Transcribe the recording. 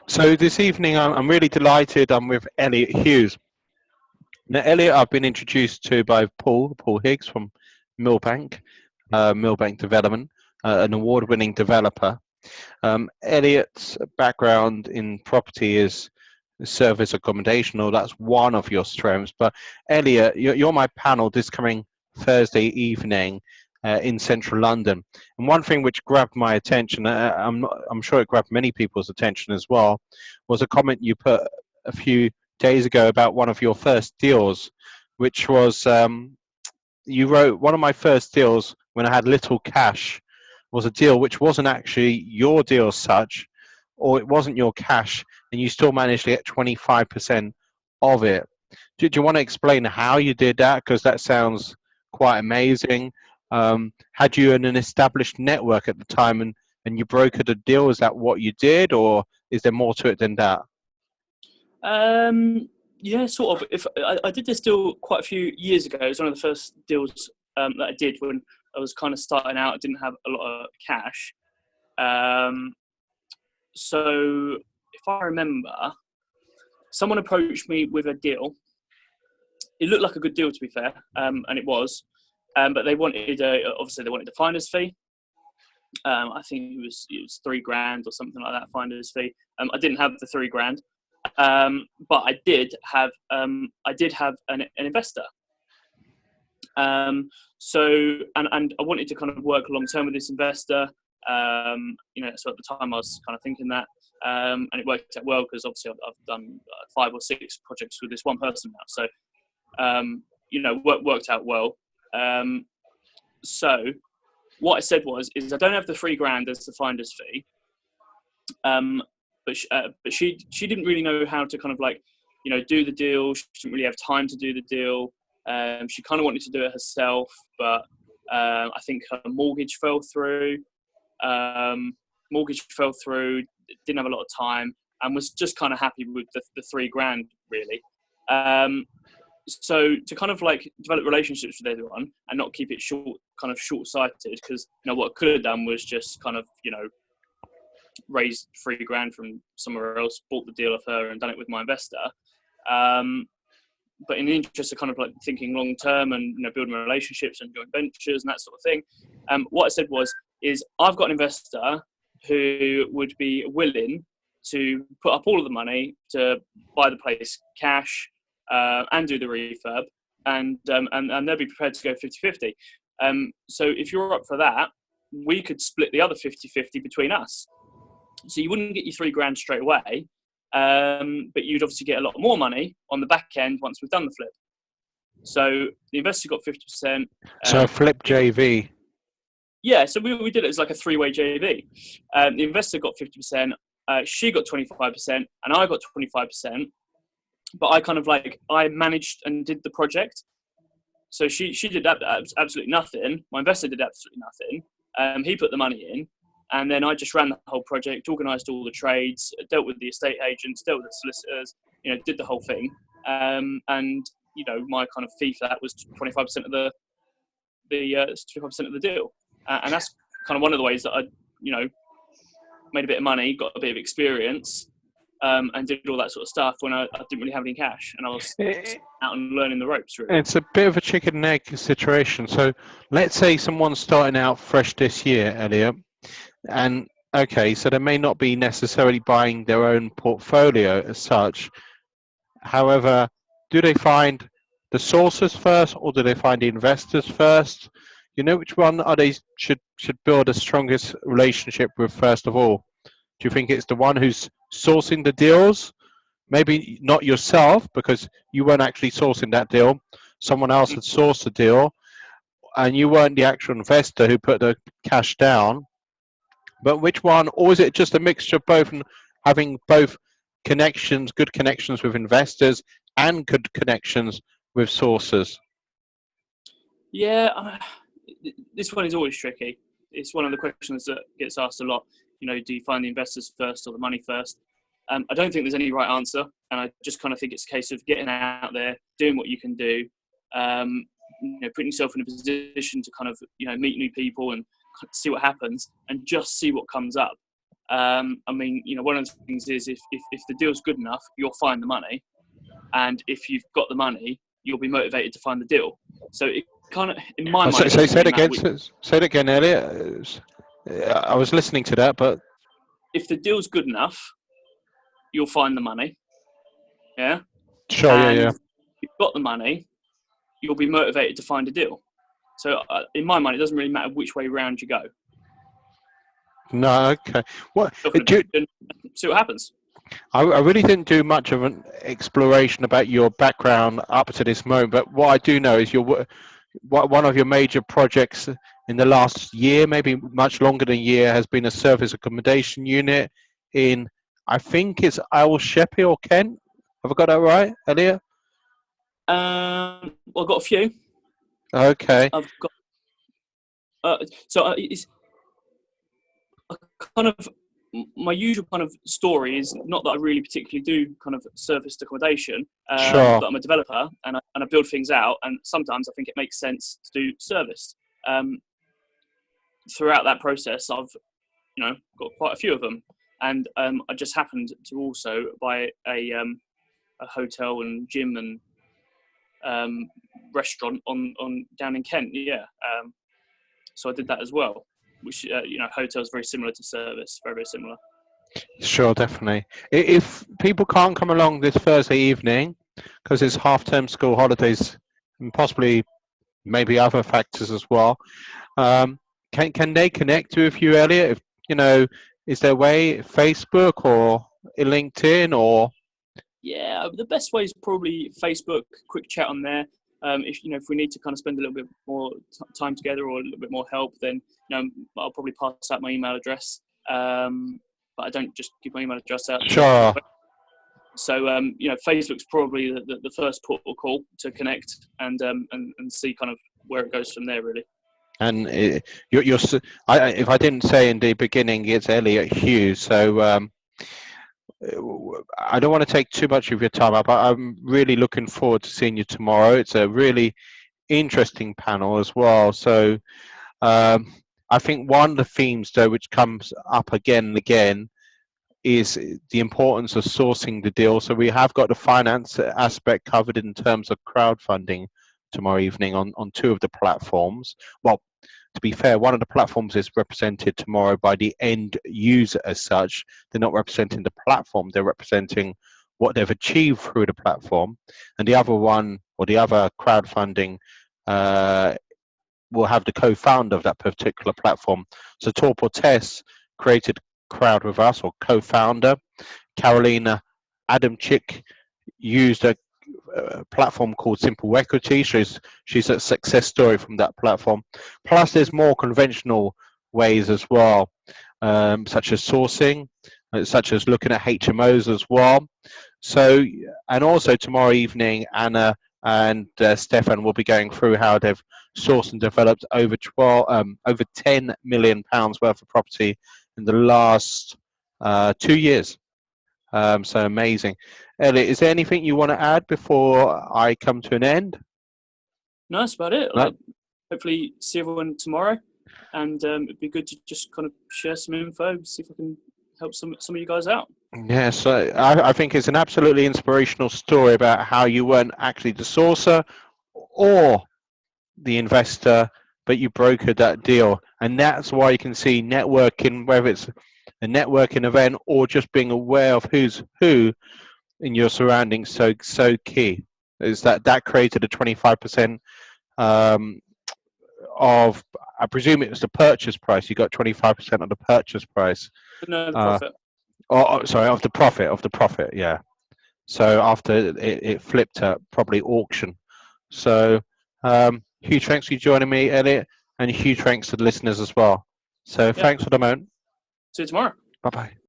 So this evening, I'm really delighted. I'm with Elliot Hughes. Now, Elliot, I've been introduced to by Paul Higgs from Millbank, Millbank Development, an award-winning developer. Elliot's background in property is service accommodation, or that's one of your strengths. But Elliot, you're my panel this coming Thursday evening in central London. And one thing which grabbed my attention, I'm sure it grabbed many people's attention as well, was a comment you put a few days ago about one of your first deals, which was you wrote one of my first deals when I had little cash was a deal which wasn't actually your deal as such, or it wasn't your cash, and you still managed to get 25% of it. Do you want to explain how you did that? Because that sounds quite amazing. Had you an established network at the time and you brokered a deal? Is that what you did, or is there more to it than that? Yeah, sort of. If I did this deal quite a few years ago. It was one of the first deals that I did when I was kind of starting out. I didn't have a lot of cash. Um, so if I remember, someone approached me with a deal. It looked like a good deal, to be fair, and it was. But they wanted obviously they wanted a finder's fee. I think it was £3,000 or something like that finder's fee. I didn't have the £3,000. But I did have an investor. And I wanted to kind of work long term with this investor. So at the time I was kind of thinking that, and it worked out well because obviously I've done 5 or 6 projects with this one person now. So worked out well. So what I said is I don't have the £3,000 as the finder's fee. But she didn't really know how to kind of do the deal. She didn't really have time to do the deal. She kind of wanted to do it herself, but I think her mortgage fell through. Didn't have a lot of time, and was just kind of happy with the £3,000 really. So to kind of develop relationships with everyone and not keep it short-sighted, because what I could have done was just kind of raised £3,000 from somewhere else, bought the deal off her, and done it with my investor. But in the interest of kind of thinking long term and building relationships and joint ventures and that sort of thing, what I said is I've got an investor who would be willing to put up all of the money to buy the place cash and do the refurb, and they'll be prepared to go 50-50. So if you're up for that, we could split the other 50-50 between us. So you wouldn't get your £3,000 straight away, but you'd obviously get a lot more money on the back end once we've done the flip. So the investor got 50%. So a flip JV. Yeah, so we did it as like a 3-way JV. The investor got 50%, she got 25%, and I got 25%. But I managed and did the project. So she did absolutely nothing. My investor did absolutely nothing. He put the money in. And then I just ran the whole project, organised all the trades, dealt with the estate agents, dealt with the solicitors, did the whole thing. And my kind of fee for that was 25% of the 25% of the deal. And that's kind of one of the ways that I, made a bit of money, got a bit of experience, and did all that sort of stuff when I didn't really have any cash, and I was out and learning the ropes. Really, it's a bit of a chicken and egg situation. So let's say someone's starting out fresh this year, Elliot. And okay, so they may not be necessarily buying their own portfolio as such. However, do they find the sources first, or do they find the investors first? Which one are they should build the strongest relationship with first of all? Do you think it's the one who's sourcing the deals? Maybe not yourself, because you weren't actually sourcing that deal. Someone else had sourced the deal, and you weren't the actual investor who put the cash down. But which one, or is it just a mixture of both, and having both connections, good connections with investors and good connections with sources? Yeah, this one is always tricky. It's one of the questions that gets asked a lot. Do you find the investors first or the money first? I don't think there's any right answer, and I just kind of think it's a case of getting out there, doing what you can do, putting yourself in a position to kind of meet new people and see what happens, and just see what comes up. I mean, one of the things is if the deal's good enough, you'll find the money, and if you've got the money, you'll be motivated to find the deal. So it kind of, in my mind, say it again. Say it again, Elliot. I was listening to that, but if the deal's good enough, you'll find the money. Yeah. Sure. And Yeah. if you've got the money, you'll be motivated to find a deal. So in my mind, it doesn't really matter which way round you go. No. Okay. What? See what happens. I really didn't do much of an exploration about your background up to this moment, but what I do know is one of your major projects in the last year, maybe much longer than a year, has been a service accommodation unit in, I think it's Isle Sheppey or Kent. Have I got that right, Elliot? Well, I've got a few. Okay. I've got. It's kind of my usual kind of story is not that I really particularly do kind of serviced accommodation. Sure. But I'm a developer and I build things out, and sometimes I think it makes sense to do service. Throughout that process, I've got quite a few of them, and I just happened to also buy a hotel and gym and restaurant on down in Kent. Yeah, so I did that as well. Which hotels very similar to service, very very similar. Sure, definitely. If people can't come along this Thursday evening because it's half-term school holidays and possibly maybe other factors as well, can they connect with you, Elliot? Is there a way, Facebook or LinkedIn or? Yeah, the best way is probably Facebook. Quick chat on there. If we need to kind of spend a little bit more time together or a little bit more help, then I'll probably pass out my email address. But I don't just give my email address out. Sure. So Facebook's probably the first port of call to connect and see kind of where it goes from there, really. And if I didn't say in the beginning, it's Elliot Hughes. So I don't want to take too much of your time up. I'm really looking forward to seeing you tomorrow. It's a really interesting panel as well. So I think one of the themes, though, which comes up again and again, is the importance of sourcing the deal. So we have got the finance aspect covered in terms of crowdfunding tomorrow evening on two of the platforms. Well, to be fair, one of the platforms is represented tomorrow by the end user as such. They're not representing the platform, they're representing what they've achieved through the platform. And the other one, or the other crowdfunding, will have the co-founder of that particular platform. So Torpor Tess created Crowd with us, or co-founder. Carolina Adamczyk used a platform called Simple Equity. She's a success story from that platform. Plus, there's more conventional ways as well, such as sourcing, such as looking at HMOs as well. So, and also tomorrow evening, Anna and Stefan will be going through how they've sourced and developed over 10 million pounds worth of property in the last 2 years. So amazing. Elliot, is there anything you want to add before I come to an end? No, that's about it. No? Hopefully see everyone tomorrow, and it'd be good to just kind of share some info, see if I can help some of you guys out. Yes, I think it's an absolutely inspirational story about how you weren't actually the sourcer or the investor, but you brokered that deal. And that's why you can see networking, whether it's a networking event or just being aware of who's who in your surroundings, so key. Is that created a 25% of, I presume it was the purchase price. You got 25% of the purchase price. No, the profit. Sorry, of the profit, yeah. So after it flipped at probably auction. So huge thanks for you joining me, Elliot, and huge thanks to the listeners as well. So thanks for the moment. See you tomorrow. Bye-bye.